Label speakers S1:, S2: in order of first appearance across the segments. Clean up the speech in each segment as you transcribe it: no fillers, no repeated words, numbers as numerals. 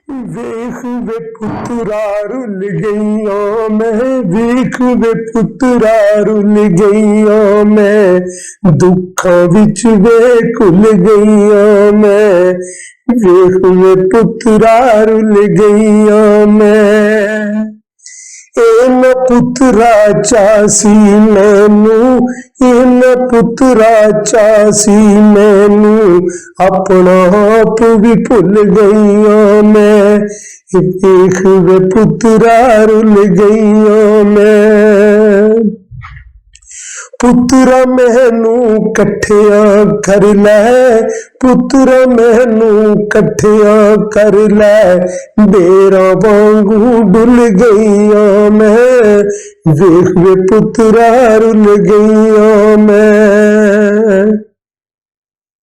S1: वेख वे पुत्रा रुल गईया मैं, वेख वे पुत्रा रुल गईया मैं, दुखा विच वे कुल गईया मैं, वेख वे पुत्रा रुल गईया मैं। इन पुत्रा चासी मैनू, इन पुत्रा चासी मैनू, अपना आप भी भुल गईया मैं, देख वे पुत्रा रुल गईया मैं। पुत्रा मैनू कट्ठिया कर लै, पुत्रा मैनू कट्ठिया कर लै, बेरा वांगू डुल गईया मैं, वेख वे पुत्रा रुल गईया मैं।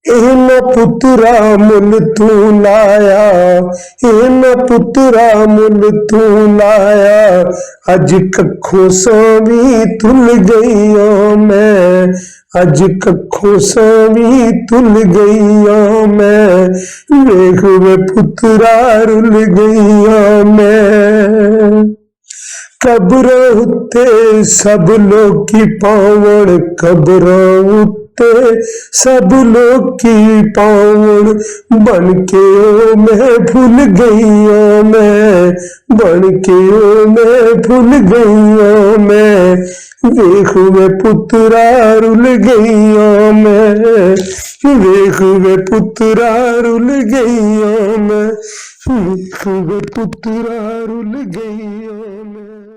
S1: इन पुत्रा मुल तू लाया, इन पुत्रा मुल तू लाया, अज कखों सावी तुल गईया मैं, अज कखों सावी तुल गईया मैं, वेख वे पुत्रा रुल गईया मैं। कब्र उत्ते सब लोकी पावण, कब्र उत्ते सब लोकी पावण, बन के ओ मैं भूल गईया मैं, बन के ओ मैं भूल गईया मैं, वेख वे पुत्रा रुल गईया मैं, वेख वे पुत्रा रुल गईया मैं, वेख वे पुत्रा रुल गईया मैं।